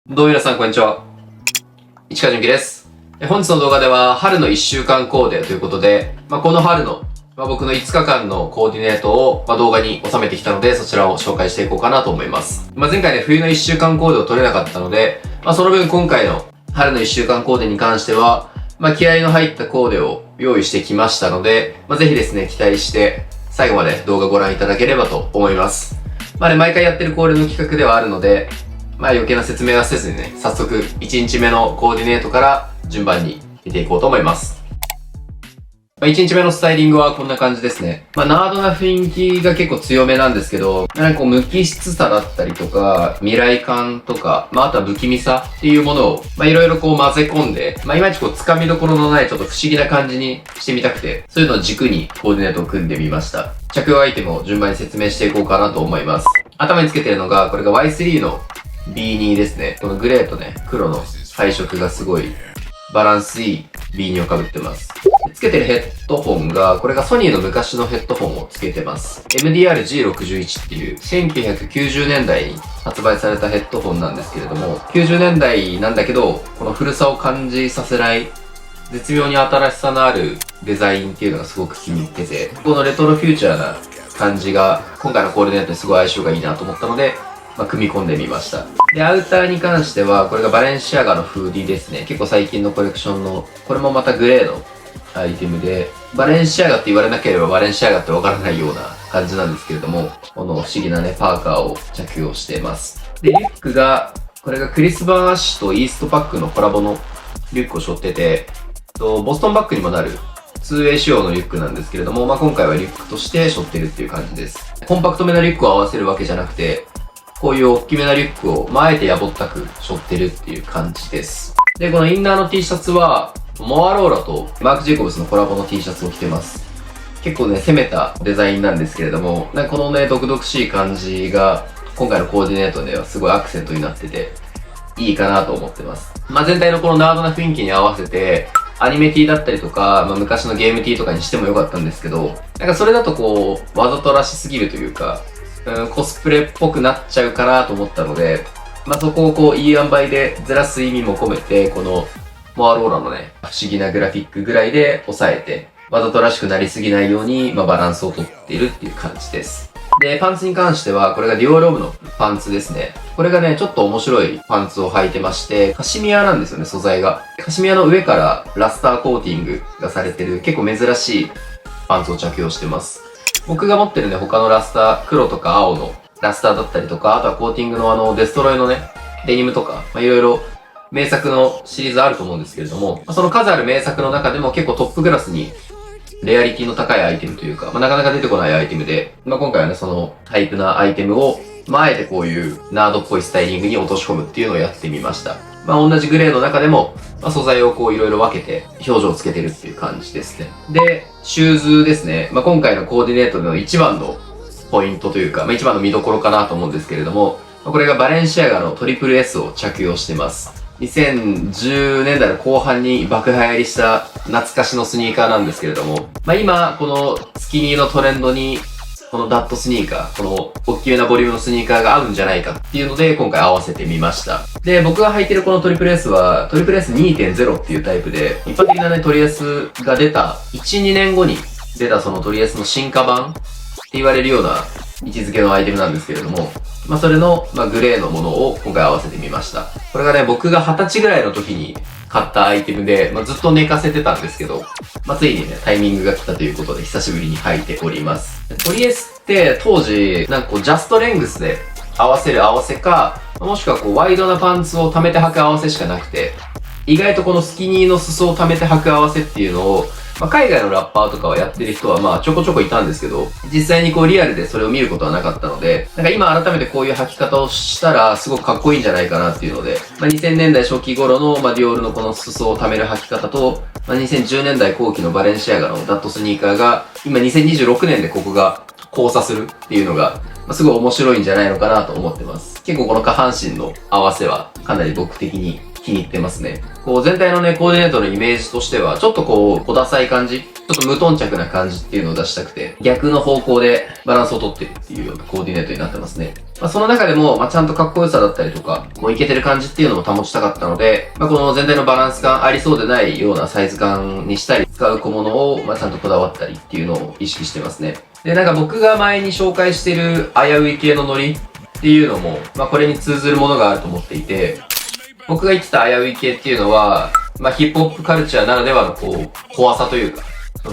どうも皆さんこんにちは。市川純喜です。本日の動画では春の1週間コーデということで、この春の、僕の5日間のコーディネートを、動画に収めてきたので、そちらを紹介していこうかなと思います。前回ね、冬の1週間コーデを取れなかったので、その分今回の春の1週間コーデに関しては、気合の入ったコーデを用意してきましたので、ぜひですね、期待して最後まで動画ご覧いただければと思います。毎回やってるコーデの企画ではあるので、余計な説明はせずにね、早速1日目のコーディネートから順番に見ていこうと思います。1日目のスタイリングはこんな感じですね。ナードな雰囲気が結構強めなんですけど、無機質さだったりとか、未来感とか、あとは不気味さっていうものを、いろいろ混ぜ込んで、いまいち掴みどころのないちょっと不思議な感じにしてみたくて、そういうのを軸にコーディネートを組んでみました。着用アイテムを順番に説明していこうかなと思います。頭につけてるのが、これが Y3 のB2 ですね。このグレーとね、黒の配色がすごいバランスいい B2 を被ってます。つけてるヘッドホンが、これがソニーの昔のヘッドホンをつけてます。MDR-G61 っていう1990年代に発売されたヘッドホンなんですけれども、90年代なんだけど、この古さを感じさせない絶妙に新しさのあるデザインっていうのがすごく気に入ってて、このレトロフューチャーな感じが今回のコーディネートにすごい相性がいいなと思ったので、組み込んでみました。で、アウターに関しては、これがバレンシアガのフーディですね。結構最近のコレクションの、これもまたグレーのアイテムで、バレンシアガって言われなければバレンシアガってわからないような感じなんですけれども、この不思議なね、パーカーを着用しています。で、リュックが、これがクリス・バーン・アッシュとイーストパックのコラボのリュックを背負ってて、ボストンバッグにもなる 2way 仕様のリュックなんですけれども、今回はリュックとして背負ってるっていう感じです。コンパクトめなリュックを合わせるわけじゃなくて、こういう大きめなリュックを、あえてやぼったく背負ってるっていう感じです。で、このインナーの T シャツは、モアローラとマーク・ジェイコブスのコラボの T シャツを着てます。結構ね、攻めたデザインなんですけれども、このね、毒々しい感じが、今回のコーディネートではすごいアクセントになってて、いいかなと思ってます。全体のこのナードな雰囲気に合わせて、アニメ T だったりとか、昔のゲーム T とかにしてもよかったんですけど、それだとこう、わざとらしすぎるというか、コスプレっぽくなっちゃうかなと思ったので、そこをこう、いい塩梅でずらす意味も込めて、この、モアローラのね、不思議なグラフィックぐらいで抑えて、わざとらしくなりすぎないように、バランスをとっているっていう感じです。で、パンツに関しては、これがディオールオブのパンツですね。これがね、ちょっと面白いパンツを履いてまして、カシミヤなんですよね、素材が。カシミヤの上からラスターコーティングがされてる、結構珍しいパンツを着用してます。僕が持ってるね、他のラスター、黒とか青のラスターだったりとか、あとはコーティングのデストロイのね、デニムとか、いろいろ名作のシリーズあると思うんですけれども、その数ある名作の中でも結構トップクラスにレアリティの高いアイテムというか、なかなか出てこないアイテムで、今回はね、そのタイプなアイテムを、あえてこういうナードっぽいスタイリングに落とし込むっていうのをやってみました。同じグレーの中でも、素材をこういろいろ分けて表情をつけてるっていう感じですね。で、シューズですね。今回のコーディネートの一番のポイントというか、一番の見どころかなと思うんですけれども、これがバレンシアガのトリプル S を着用してます。2010年代の後半に爆流行りした懐かしのスニーカーなんですけれども、今、このスキニーのトレンドに、このダットスニーカー、この大きめなボリュームのスニーカーが合うんじゃないかっていうので、今回合わせてみました。で、僕が履いてるこのトリプル S は、トリプル S2.0 っていうタイプで、一般的なね、トリ S が出た、1、2年後に出たそのトリ S の進化版って言われるような位置づけのアイテムなんですけれども、それの、グレーのものを今回合わせてみました。これがね、僕が20歳ぐらいの時に買ったアイテムで、ずっと寝かせてたんですけど、ついにね、タイミングが来たということで、久しぶりに履いております。トリエスって当時、ジャストレングスで合わせる合わせか、もしくはこう、ワイドなパンツを溜めて履く合わせしかなくて、意外とこのスキニーの裾を溜めて履く合わせっていうのを、海外のラッパーとかはやってる人はちょこちょこいたんですけど、実際にこうリアルでそれを見ることはなかったので、今改めてこういう履き方をしたらすごくかっこいいんじゃないかなっていうので、2000年代初期頃のディオールのこの裾を溜める履き方と、2010年代後期のバレンシアガのダットスニーカーが、今2026年でここが交差するっていうのが、すごい面白いんじゃないのかなと思ってます。結構この下半身の合わせはかなり僕的に気に入ってますね。こう全体のね、コーディネートのイメージとしては、ちょっとこう、小ダサい感じ、ちょっと無頓着な感じっていうのを出したくて、逆の方向でバランスをとってるっていうようなコーディネートになってますね。その中でも、ちゃんとかっこよさだったりとか、こうイケてる感じっていうのも保ちたかったので、この全体のバランス感ありそうでないようなサイズ感にしたり、使う小物を、ちゃんとこだわったりっていうのを意識してますね。で、僕が前に紹介してる危うい系のノリっていうのも、これに通ずるものがあると思っていて、僕が言ってた危うい系っていうのは、ヒップホップカルチャーならではのこう、怖さというか、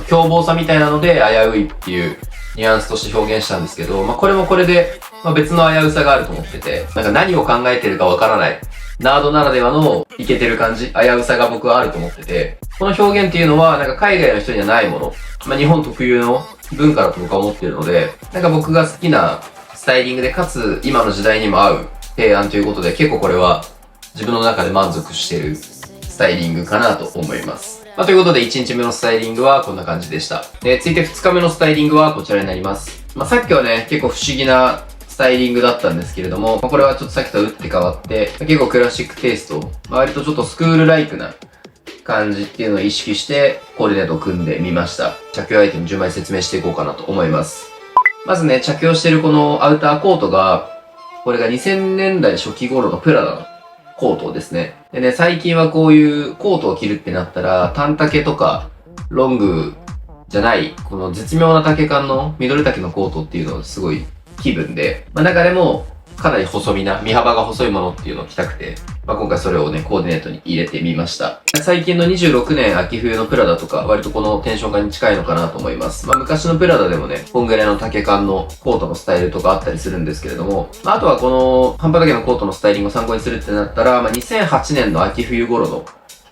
凶暴さみたいなので危ういっていうニュアンスとして表現したんですけど、これもこれで、別の危うさがあると思ってて、何を考えてるかわからない、ナードならではのイケてる感じ、危うさが僕はあると思ってて、この表現っていうのは、海外の人にはないもの、日本特有の文化だと僕は思ってるので、僕が好きなスタイリングで、かつ今の時代にも合う提案ということで、結構これは自分の中で満足してるスタイリングかなと思います。ということで1日目のスタイリングはこんな感じでした。続いて2日目のスタイリングはこちらになります。さっきはね、結構不思議なスタイリングだったんですけれども、これはちょっとさっきと打って変わって、結構クラシックテイスト、割とちょっとスクールライクな感じっていうのを意識してコーディネートを組んでみました。着用アイテム順番に説明していこうかなと思います。まずね、着用しているこのアウターコートが、これが2000年代初期頃のプラダのコートですね。でね、最近はこういうコートを着るってなったら、短丈とかロングじゃない、この絶妙な丈感のミドル丈のコートっていうのをすごい気分で、中でもかなり細身な、身幅が細いものっていうのを着たくて、今回それをね、コーディネートに入れてみました。最近の26年秋冬のプラダとか、割とこのテンション感に近いのかなと思います。昔のプラダでもね、こんぐらいの丈感のコートのスタイルとかあったりするんですけれども、あとはこの半端丈のコートのスタイリングを参考にするってなったら、2008年の秋冬頃の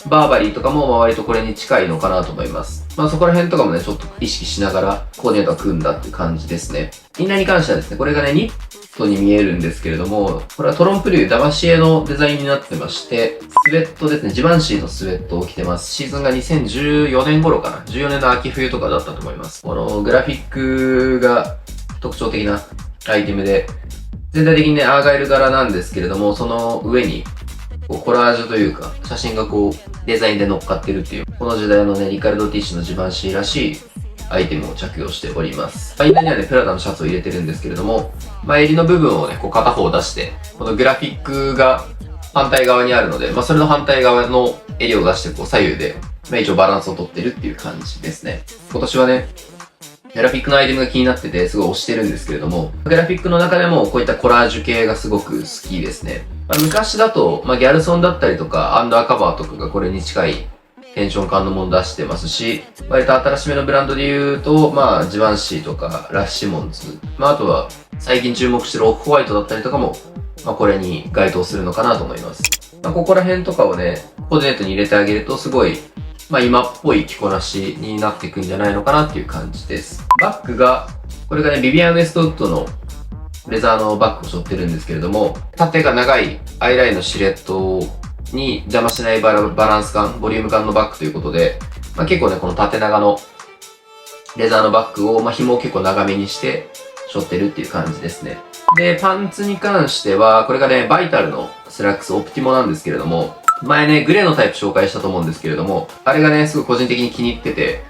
バーバリーとかも割とこれに近いのかなと思います。そこら辺とかもね、ちょっと意識しながらコーディネートを組んだって感じですね。インナーに関してはですね、これがね、ニットに見えるんですけれども、これはトロンプリューダマシエのデザインになってまして、スウェットですね、ジバンシーのスウェットを着てます。シーズンが2014年頃かな。14年の秋冬とかだったと思います。このグラフィックが特徴的なアイテムで、全体的にね、アーガイル柄なんですけれども、その上に、コラージュというか、写真がデザインで乗っかってるっていう、この時代のね、リカルド・ティッシュのジバンシーらしいアイテムを着用しております。インナーにはね、プラダのシャツを入れてるんですけれども、襟の部分をね、片方出して、このグラフィックが反対側にあるので、それの反対側の襟を出して、左右で、一応バランスをとってるっていう感じですね。今年はね、グラフィックのアイテムが気になってて、すごい推してるんですけれども、グラフィックの中でもこういったコラージュ系がすごく好きですね。昔だと、ギャルソンだったりとか、アンダーカバーとかがこれに近いテンション感のもの出してますし、割と新しめのブランドで言うと、ジバンシーとか、ラッシモンズ、あとは最近注目してるオフホワイトだったりとかも、これに該当するのかなと思います。ここら辺とかをね、コーディネートに入れてあげるとすごい、今っぽい着こなしになっていくんじゃないのかなっていう感じです。バッグが、これがね、ビビアン・ウエストウッドのレザーのバッグを背負ってるんですけれども、縦が長いアイラインのシルエットに邪魔しないバランス感、ボリューム感のバッグということで、結構ね、この縦長のレザーのバッグを、紐を結構長めにして背負ってるっていう感じですね。で、パンツに関しては、これがね、バイタルのスラックスオプティモなんですけれども、前ね、グレーのタイプ紹介したと思うんですけれども、あれがね、すごい個人的に気に入ってて、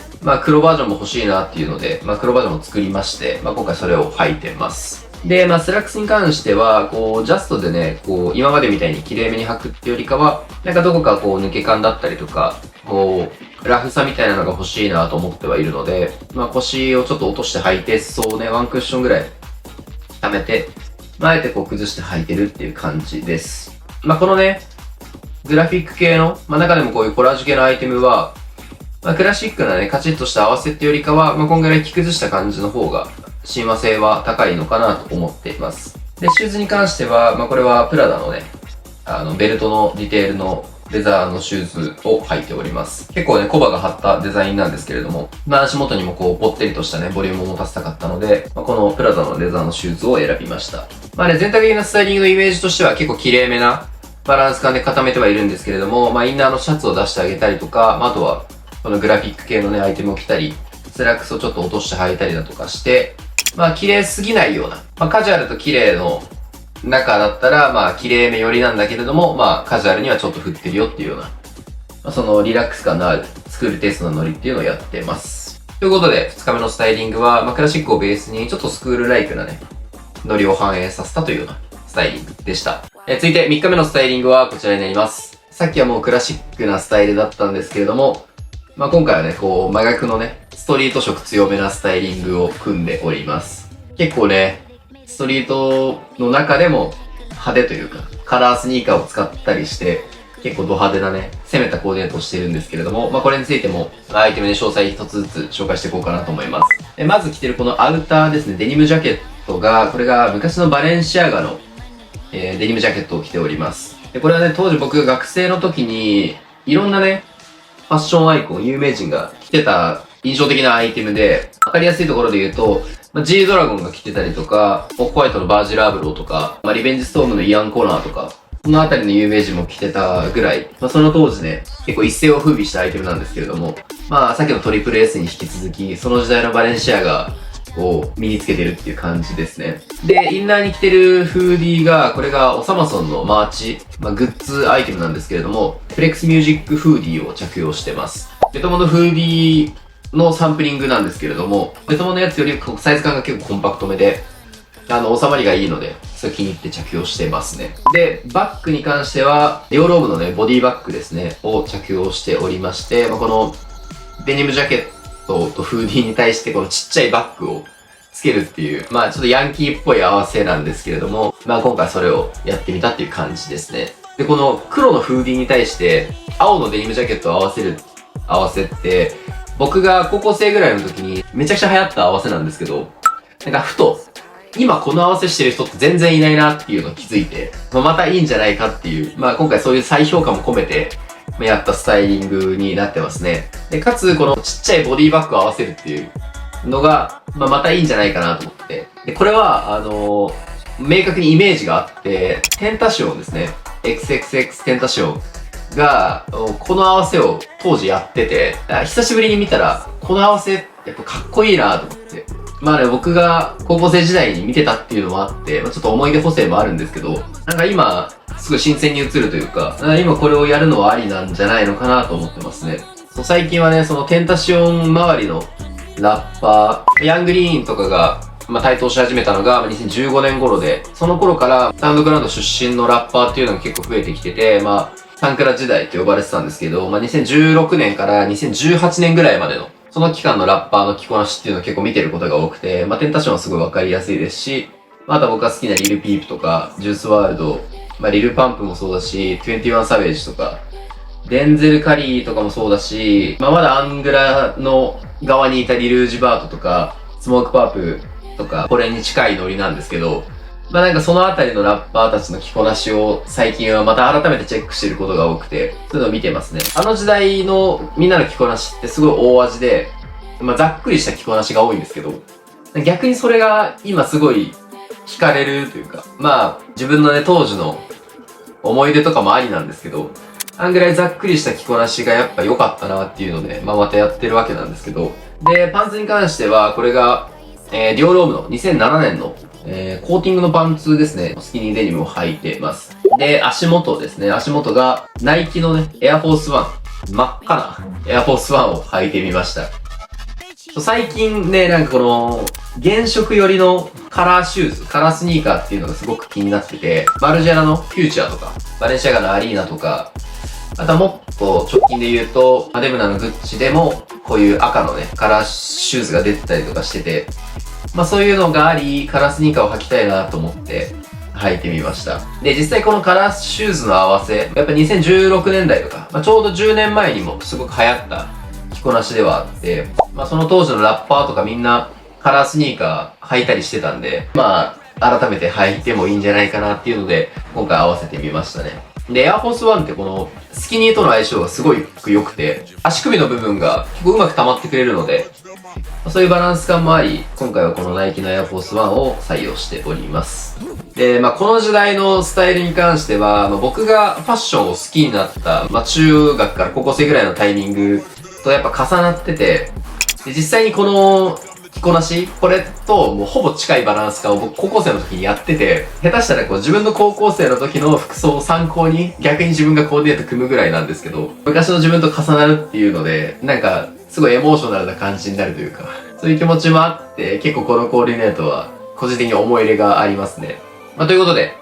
黒バージョンも欲しいなっていうので、黒バージョンも作りまして、今回それを履いてます。で、スラックスに関しては、ジャストでね、今までみたいに綺麗めに履くってよりかは、どこか抜け感だったりとか、ラフさみたいなのが欲しいなと思ってはいるので、腰をちょっと落として履いて、裾をね、ワンクッションぐらい溜めて、あえて崩して履いてるっていう感じです。このね、グラフィック系の、中でもこういうコラージュ系のアイテムは、クラシックなね、カチッとした合わせってよりかは、こんぐらい着崩した感じの方が、親和性は高いのかなと思っています。で、シューズに関しては、これはプラダのね、ベルトのディテールのレザーのシューズを履いております。結構ね、コバが張ったデザインなんですけれども、足元にもぽってりとしたね、ボリュームを持たせたかったので、このプラダのレザーのシューズを選びました。全体的なスタイリングのイメージとしては結構綺麗めなバランス感で固めてはいるんですけれども、インナーのシャツを出してあげたりとか、あとは、このグラフィック系のね、アイテムを着たり、スラックスをちょっと落として履いたりだとかして、綺麗すぎないような、カジュアルと綺麗の中だったら、まあ、綺麗め寄りなんだけれども、まあ、カジュアルにはちょっと振ってるよっていうような、まあ、そのリラックス感のあるスクールテイストのノリっていうのをやってます。ということで、2日目のスタイリングは、まあ、クラシックをベースに、ちょっとスクールライクなね、ノリを反映させたというようなスタイリングでした。続いて3日目のスタイリングはこちらになります。さっきはもうクラシックなスタイルだったんですけれども、まあ、今回はね、こう、真逆のね、ストリート色強めなスタイリングを組んでおります。結構ね、ストリートの中でも派手というか、カラースニーカーを使ったりして、結構ド派手なね、攻めたコーディネートをしてるんですけれども、まあ、これについても、アイテムで詳細一つずつ紹介していこうかなと思います。まず着てるこのアウターですね、デニムジャケットが、これが昔のバレンシアガの、デニムジャケットを着ております。で、これはね、当時僕が学生の時に、いろんなね、ファッションアイコン、有名人が着てた印象的なアイテムで、わかりやすいところで言うと、G ドラゴンが着てたりとか、オフホワイトのバージルアブローとか、リベンジストームのイアン・コナーとか、そのあたりの有名人も着てたぐらい、その当時ね、結構一世を風靡したアイテムなんですけれども、さっきのトリプル S に引き続き、その時代のバレンシアガを身につけてるっていう感じですね。で、インナーに着てるフーディーが、これがオサマソンのマーチ、グッズアイテムなんですけれども、フレックスミュージックフーディーを着用してます。ベトモのフーディーのサンプリングなんですけれども、ベトモのやつよりサイズ感が結構コンパクトめで、収まりがいいので、それ気に入って着用してますね。で、バッグに関しては、デオローブのね、ボディバッグですね、を着用しておりまして、このデニムジャケットとフーディーに対してこのちっちゃいバッグをつけるっていう、ちょっとヤンキーっぽい合わせなんですけれども、今回それをやってみたっていう感じですね。で、この黒のフーディーに対して、青のデニムジャケットを合わせって、僕が高校生ぐらいの時にめちゃくちゃ流行った合わせなんですけど、なんかふと、今この合わせしてる人って全然いないなっていうのを気づいて、またいいんじゃないかっていう、今回そういう再評価も込めて、やったスタイリングになってますね。で、かつこのちっちゃいボディバッグを合わせるっていうのが、またいいんじゃないかなと思って。で、これは、明確にイメージがあって、テンタシオンですね。XXX テンタシオンが、この合わせを当時やってて、久しぶりに見たら、この合わせ、やっぱかっこいいなと思って。僕が高校生時代に見てたっていうのもあって、ちょっと思い出補正もあるんですけど、なんか今、すごい新鮮に映るというか、今これをやるのはありなんじゃないのかなと思ってますね。最近はね、そのテンタシオン周りのラッパー、ヤングリーンとかが、台頭し始めたのが2015年頃で、その頃からサウンドグラウンド出身のラッパーっていうのが結構増えてきてて、サンクラ時代と呼ばれてたんですけど、2016年から2018年ぐらいまでの、その期間のラッパーの着こなしっていうのを結構見てることが多くて、テンタションはすごいわかりやすいですし、あとは僕が好きなリルピープとか、ジュースワールド、リルパンプもそうだし、21サベージとか、デンゼルカリーとかもそうだし、まだアングラの側にいたリルージバートとか、スモークパープとか、これに近いノリなんですけど、なんかそのあたりのラッパーたちの着こなしを最近はまた改めてチェックしてることが多くて、そういうのを見てますね。あの時代のみんなの着こなしってすごい大味で、ざっくりした着こなしが多いんですけど、逆にそれが今すごい惹かれるというか、自分のね、当時の思い出とかもありなんですけど、あんぐらいざっくりした着こなしがやっぱ良かったなっていうので、またやってるわけなんですけど、で、パンツに関しては、これが、ディオロームの2007年のコーティングのパンツですね。スキニーデニムを履いてます。で、足元ですね。足元が、ナイキのね、エアフォースワン。真っ赤なエアフォースワンを履いてみました。最近ね、なんかこの、原色寄りのカラーシューズ、カラースニーカーっていうのがすごく気になってて、マルジェラのフューチャーとか、バレンシアガのアリーナとか、あとはもっと直近で言うと、マデムナのグッチでも、こういう赤のね、カラーシューズが出てたりとかしてて、そういうのがあり、カラースニーカーを履きたいなと思って履いてみました。で、実際このカラーシューズの合わせ、やっぱ2016年代とか、ちょうど10年前にもすごく流行った着こなしではあって、その当時のラッパーとかみんなカラースニーカー履いたりしてたんで、改めて履いてもいいんじゃないかなっていうので、今回合わせてみましたね。で、エアフォースワンってこのスキニーとの相性がすごい良くて、足首の部分が結構うまく溜まってくれるので、そういうバランス感もあり、今回はこのナイキのエアフォースワンを採用しております。で、この時代のスタイルに関しては、僕がファッションを好きになった、中学から高校生ぐらいのタイミングとやっぱ重なってて、で実際にこの着こなし、これともうほぼ近いバランス感を僕高校生の時にやってて、下手したらこう自分の高校生の時の服装を参考に逆に自分がコーディネート組むぐらいなんですけど、昔の自分と重なるっていうので、なんかすごいエモーショナルな感じになるというか、そういう気持ちもあって、結構このコーディネートは個人的に思い入れがありますね。ということで、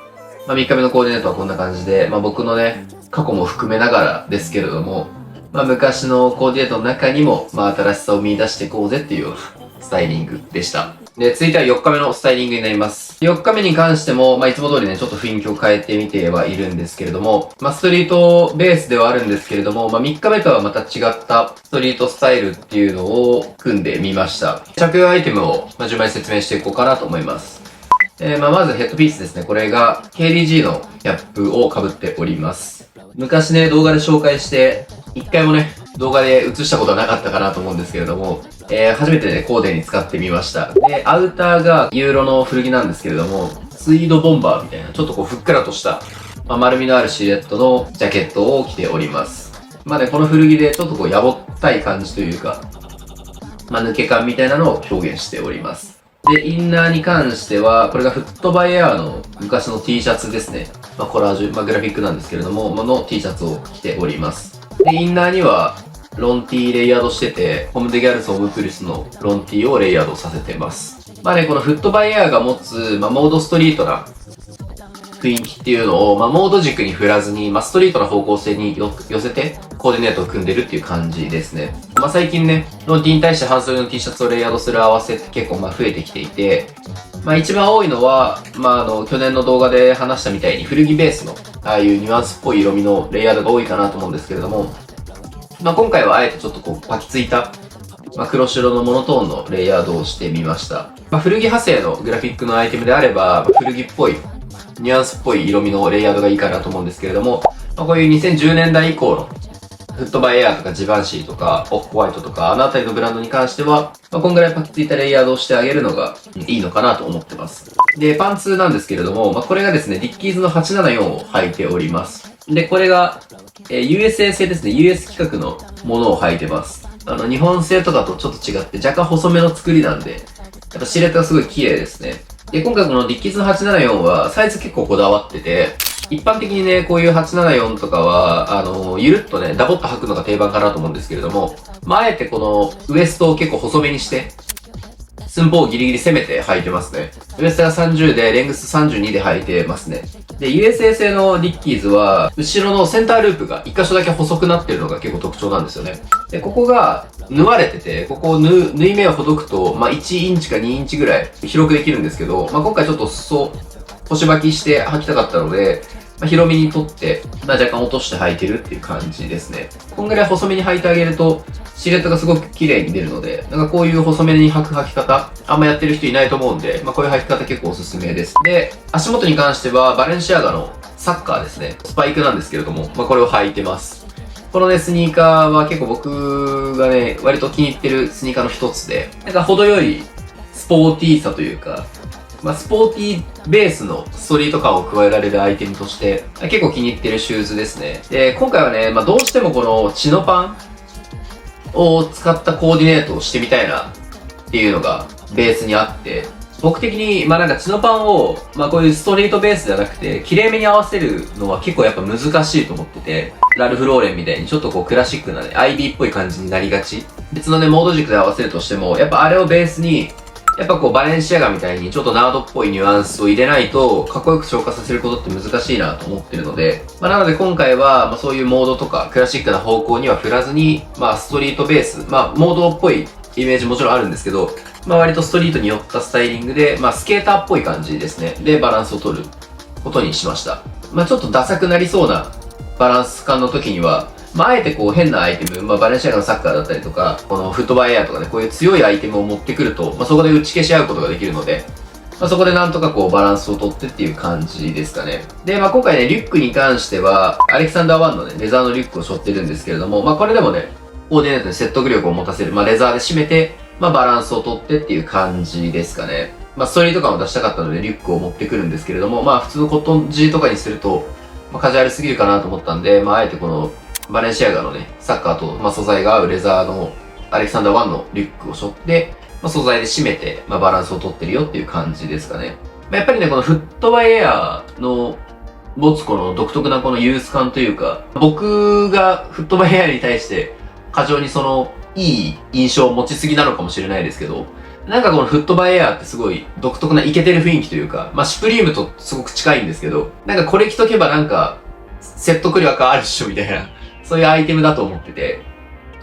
3日目のコーディネートはこんな感じで、僕のね、過去も含めながらですけれども、昔のコーディネートの中にも、新しさを見出していこうぜっていうようなスタイリングでした。で、続いては4日目のスタイリングになります。4日目に関しても、いつも通りね、ちょっと雰囲気を変えてみてはいるんですけれども、ストリートベースではあるんですけれども、3日目とはまた違ったストリートスタイルっていうのを組んでみました。着用アイテムを、順番に説明していこうかなと思います。まずヘッドピースですね。これが KDG のキャップを被っております。昔ね、動画で紹介して、一回もね、動画で映したことはなかったかなと思うんですけれども、初めてね、コーデに使ってみました。で、アウターがユーロの古着なんですけれども、ツイードボンバーみたいな、ちょっとこうふっくらとした、丸みのあるシルエットのジャケットを着ております。ね、この古着でちょっとこうやぼったい感じというか、抜け感みたいなのを表現しております。で、インナーに関しては、これがフットバイエアーの昔の T シャツですね。コラージュ、グラフィックなんですけれども、の T シャツを着ております。で、インナーには、ロン T レイヤードしてて、ホムデギャルソン・ムプリスのロン T をレイヤードさせてます。ね、このフットバイエアーが持つ、モードストリートな雰囲気っていうのを、モード軸に振らずに、ストリートな方向性に寄せて、コーディネートを組んでるっていう感じですね。最近ね、ロン T に対して半袖の T シャツをレイヤードする合わせって結構増えてきていて、一番多いのは、去年の動画で話したみたいに古着ベースの、ああいうニュアンスっぽい色味のレイヤードが多いかなと思うんですけれども、今回はあえてちょっとこう、パキついた、黒白のモノトーンのレイヤードをしてみました。古着派生のグラフィックのアイテムであれば、古着っぽい、ニュアンスっぽい色味のレイヤードがいいかなと思うんですけれども、こういう2010年代以降のフットバイエアーとかジバンシーとかオフホワイトとかあのあたりのブランドに関しては、こんぐらいパキついたレイヤードをしてあげるのがいいのかなと思ってます。で、パンツなんですけれども、これがですね、ディッキーズの874を履いております。で、これが、USA 製ですね、US 規格のものを履いてます。日本製とかとちょっと違って若干細めの作りなんで、やっぱシルエットがすごい綺麗ですね。で、今回このディッキーズの874はサイズ結構こだわってて、一般的にね、こういう874とかは、ゆるっとね、ダボっと履くのが定番かなと思うんですけれども、あえてこのウエストを結構細めにして、寸法をギリギリ攻めて履いてますね。ウエストが30で、レングス32で履いてますね。で、USA 製のディッキーズは、後ろのセンターループが一箇所だけ細くなってるのが結構特徴なんですよね。で、ここが縫われてて、ここを縫い目をほどくと、1インチか2インチぐらい広くできるんですけど、今回ちょっと裾、腰履きして履きたかったので、広めにとって、若干落として履いてるっていう感じですね。こんぐらい細めに履いてあげると、シルエットがすごく綺麗に出るので、こういう細めに履く履き方、あんまやってる人いないと思うんで、こういう履き方結構おすすめです。で、足元に関しては、バレンシアガのサッカーですね。スパイクなんですけれども、これを履いてます。このね、スニーカーは結構僕がね、割と気に入ってるスニーカーの一つで、程よいスポーティーさというか、スポーティーベースのストリート感を加えられるアイテムとして、結構気に入ってるシューズですね。で、今回はね、どうしてもこのチノパンを使ったコーディネートをしてみたいなっていうのがベースにあって、僕的に、チノパンを、こういうストリートベースじゃなくて、綺麗めに合わせるのは結構やっぱ難しいと思ってて、ラルフローレンみたいにちょっとこうクラシックなね、IB っぽい感じになりがち。別のね、モード軸で合わせるとしても、やっぱあれをベースに、やっぱこうバレンシアガみたいにちょっとナードっぽいニュアンスを入れないとかっこよく消化させることって難しいなと思ってるので、なので今回はそういうモードとかクラシックな方向には振らずに、ストリートベース、モードっぽいイメージもちろんあるんですけど、割とストリートに寄ったスタイリングで、スケーターっぽい感じですね。で、バランスを取ることにしました。ちょっとダサくなりそうなバランス感の時には、あえてこう変なアイテム、バレンシアガのサッカーだったりとか、このフットバイエアとかね、こういう強いアイテムを持ってくると、そこで打ち消し合うことができるので、そこでなんとかこうバランスを取ってっていう感じですかね。で、今回ね、リュックに関しては、アレキサンダー1のね、レザーのリュックを背負ってるんですけれども、これでもね、コーディネートに説得力を持たせる、レザーで締めて、バランスを取ってっていう感じですかね。ストーリーとかも出したかったのでリュックを持ってくるんですけれども、普通のコットン地とかにすると、カジュアルすぎるかなと思ったんで、あえてこの、バレンシアガのね、サッカーと、素材が合うレザーのアレキサンダー1のリュックを背負って、素材で締めて、バランスをとってるよっていう感じですかね。やっぱりね、このフットバイエアーの持つこの独特なこのユース感というか、僕がフットバイエアーに対して過剰にいい印象を持ちすぎなのかもしれないですけど、なんかこのフットバイエアーってすごい独特なイケてる雰囲気というか、シュプリームとすごく近いんですけど、なんかこれ着とけばなんか説得力あるっしょみたいな、そういうアイテムだと思ってて、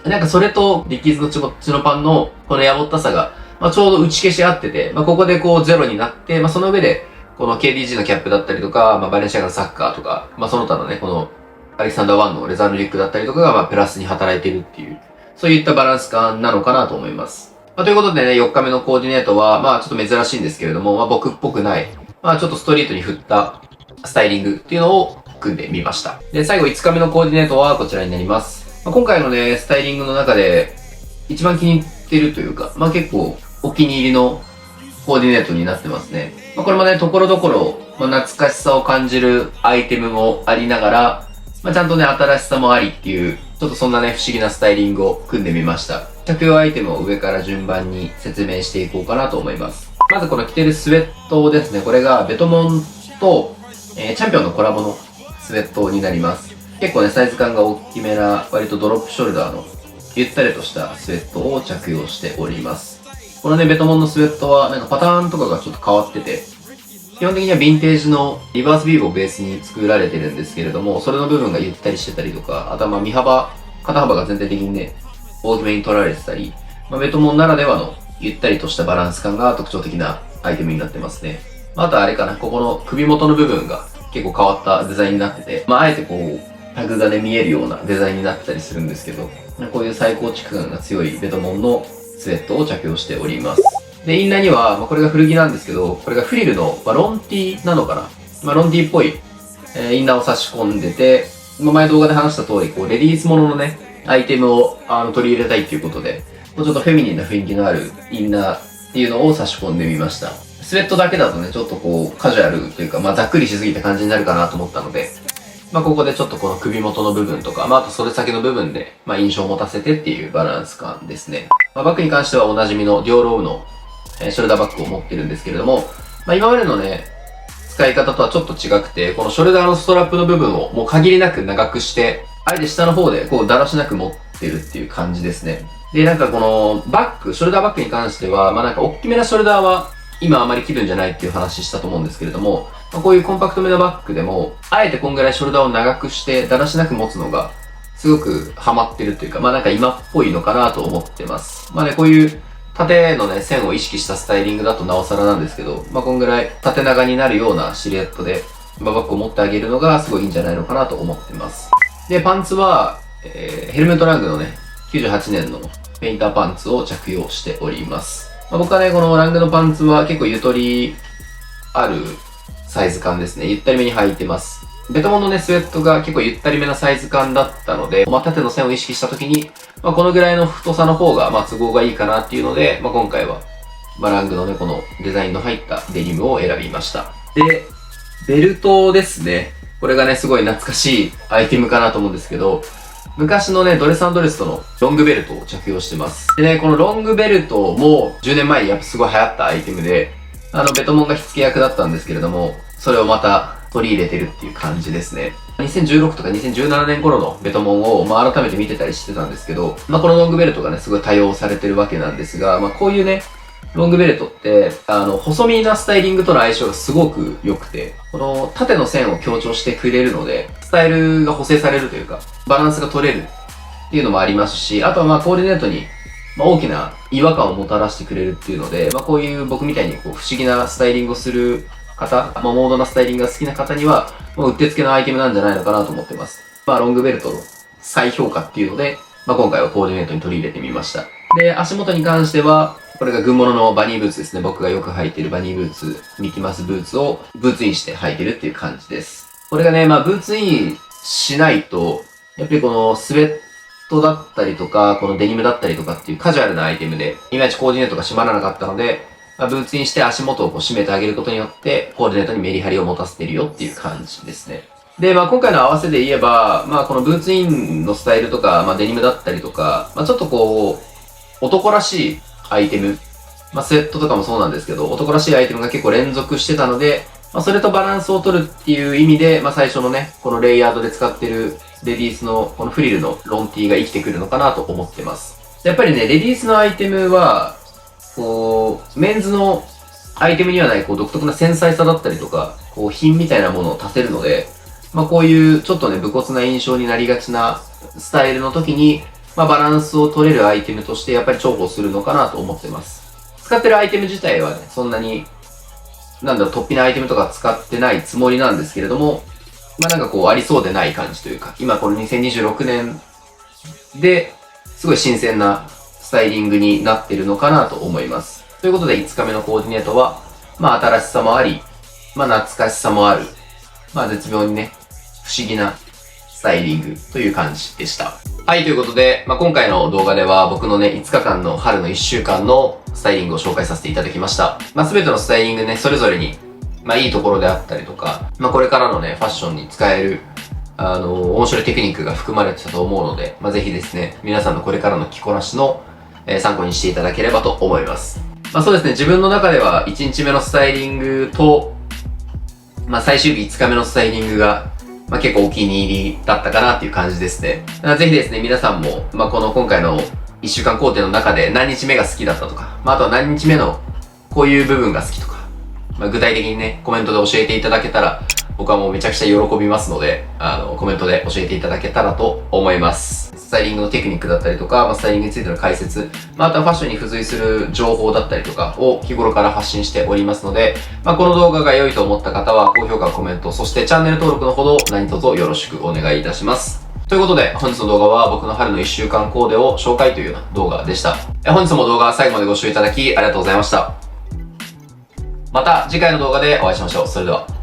なんかそれとディッキーズのチノパンのこのやぼったさが、ちょうど打ち消し合ってて、ここでこうゼロになって、その上で、この KDG のキャップだったりとか、バレンシアガのサッカーとか、その他のね、このアレキサンダー1のレザーのリュックだったりとかが、プラスに働いているっていう、そういったバランス感なのかなと思います。ということでね、4日目のコーディネートは、ちょっと珍しいんですけれども、僕っぽくない、ちょっとストリートに振ったスタイリングっていうのを組んでみました。で、最後5日目のコーディネートはこちらになります。今回のね、スタイリングの中で、一番気に入ってるというか、結構お気に入りのコーディネートになってますね。これもね、ところどころ、懐かしさを感じるアイテムもありながら、ちゃんとね、新しさもありっていう、ちょっとそんなね、不思議なスタイリングを組んでみました。着用アイテムを上から順番に説明していこうかなと思います。まずこの着てるスウェットですね。これがベトモンと、チャンピオンのコラボのスウェットになります。結構ね、サイズ感が大きめな、割とドロップショルダーのゆったりとしたスウェットを着用しております。このね、ベトモンのスウェットはなんかパターンとかがちょっと変わってて、基本的にはヴィンテージのリバースビーブをベースに作られてるんですけれども、それの部分がゆったりしてたりとか、あとは肩幅が全体的にね、大きめに取られてたり、ベトモンならではのゆったりとしたバランス感が特徴的なアイテムになってますね。あとあれかな、ここの首元の部分が結構変わったデザインになってて、あえてこう、タグがね、見えるようなデザインになってたりするんですけど、こういう再構築感が強いベトモンのスウェットを着用しております。で、インナーには、これが古着なんですけど、これがフリルの、ロンティーなのかな、ロンティーっぽい、インナーを差し込んでて、前動画で話した通り、こう、レディースもののね、アイテムを取り入れたいっていうことで、もうちょっとフェミニンな雰囲気のあるインナーっていうのを差し込んでみました。スウェットだけだとね、ちょっとこう、カジュアルというか、ざっくりしすぎた感じになるかなと思ったので、ここでちょっとこの首元の部分とか、あと袖先の部分で、印象を持たせてっていうバランス感ですね。バッグに関してはおなじみのディオローブのショルダーバッグを持ってるんですけれども、今までのね、使い方とはちょっと違くて、このショルダーのストラップの部分をもう限りなく長くして、あえて下の方でこうだらしなく持ってるっていう感じですね。で、なんかこのショルダーバッグに関しては、なんか大きめなショルダーは今あまり気分じゃないっていう話したと思うんですけれども、こういうコンパクトめのバッグでも、あえてこんぐらいショルダーを長くしてだらしなく持つのが、すごくハマってるというか、なんか今っぽいのかなと思ってます。ね、こういう縦のね、線を意識したスタイリングだとなおさらなんですけど、こんぐらい縦長になるようなシルエットで、バッグを持ってあげるのがすごいいいんじゃないのかなと思ってます。で、パンツは、ヘルメットラングのね、98年のペインターパンツを着用しております。僕はね、このラングのパンツは結構ゆとりあるサイズ感ですね。ゆったりめに履いてます。ベトモンのね、スウェットが結構ゆったりめなサイズ感だったので、縦の線を意識した時に、このぐらいの太さの方が、都合がいいかなっていうので、今回は、ラングのね、このデザインの入ったデニムを選びました。で、ベルトですね。これがね、すごい懐かしいアイテムかなと思うんですけど、昔のね、ドレス&ドレスとのロングベルトを着用してます。でね、このロングベルトも10年前にやっぱすごい流行ったアイテムで、ベトモンが火付け役だったんですけれども、それをまた取り入れてるっていう感じですね。2016とか2017年頃のベトモンを、改めて見てたりしてたんですけど、このロングベルトがね、すごい多用されてるわけなんですが、こういうね、ロングベルトって、細身なスタイリングとの相性がすごく良くて、この縦の線を強調してくれるので、スタイルが補正されるというか、バランスが取れるっていうのもありますし、あとはコーディネートに、大きな違和感をもたらしてくれるっていうので、こういう僕みたいにこう不思議なスタイリングをする方、モードなスタイリングが好きな方には、うってつけのアイテムなんじゃないのかなと思ってます。ロングベルトの再評価っていうので、今回はコーディネートに取り入れてみました。で、足元に関しては、これが軍物のバニーブーツですね。僕がよく履いているバニーブーツ、ミキマスブーツをブーツインして履いてるっていう感じです。これがね、ブーツインしないと、やっぱりこのスウェットだったりとか、このデニムだったりとかっていうカジュアルなアイテムで、いまいちコーディネートが締まらなかったので、ブーツインして足元をこう締めてあげることによって、コーディネートにメリハリを持たせてるよっていう感じですね。で、今回の合わせで言えば、このブーツインのスタイルとか、デニムだったりとか、ちょっとこう、男らしいアイテムスウェットとかもそうなんですけど、男らしいアイテムが結構連続してたので、それとバランスを取るっていう意味で、最初のね、このレイヤードで使ってるレディースのこのフリルのロンティーが生きてくるのかなと思ってます。やっぱりね、レディースのアイテムは、こう、メンズのアイテムにはないこう独特な繊細さだったりとか、こう品みたいなものを足せるので、こういうちょっとね、武骨な印象になりがちなスタイルの時に、バランスを取れるアイテムとしてやっぱり重宝するのかなと思ってます。使ってるアイテム自体はね、そんなに、突飛なアイテムとか使ってないつもりなんですけれども、なんかこうありそうでない感じというか、今この2026年で、すごい新鮮なスタイリングになってるのかなと思います。ということで5日目のコーディネートは、新しさもあり、懐かしさもある、絶妙にね、不思議なスタイリングという感じでした。はい、ということで、今回の動画では僕のね、5日間の春の1週間のスタイリングを紹介させていただきました。すべてのスタイリングね、それぞれに、いいところであったりとか、これからのね、ファッションに使える、面白いテクニックが含まれてたと思うので、ぜひですね、皆さんのこれからの着こなしの、参考にしていただければと思います。そうですね、自分の中では1日目のスタイリングと、最終日5日目のスタイリングが、結構お気に入りだったかなっていう感じですね。ぜひですね、皆さんも、この今回の1週間工程の中で何日目が好きだったとか、あとは何日目のこういう部分が好きとか、具体的にね、コメントで教えていただけたら、僕はもうめちゃくちゃ喜びますので、コメントで教えていただけたらと思います。スタイリングのテクニックだったりとか、スタイリングについての解説、あとはファッションに付随する情報だったりとかを日頃から発信しておりますので、この動画が良いと思った方は高評価、コメント、そしてチャンネル登録のほど何卒よろしくお願いいたします。ということで、本日の動画は僕の春の1週間コーデを紹介というような動画でした。本日も動画最後までご視聴いただきありがとうございました。また次回の動画でお会いしましょう。それでは。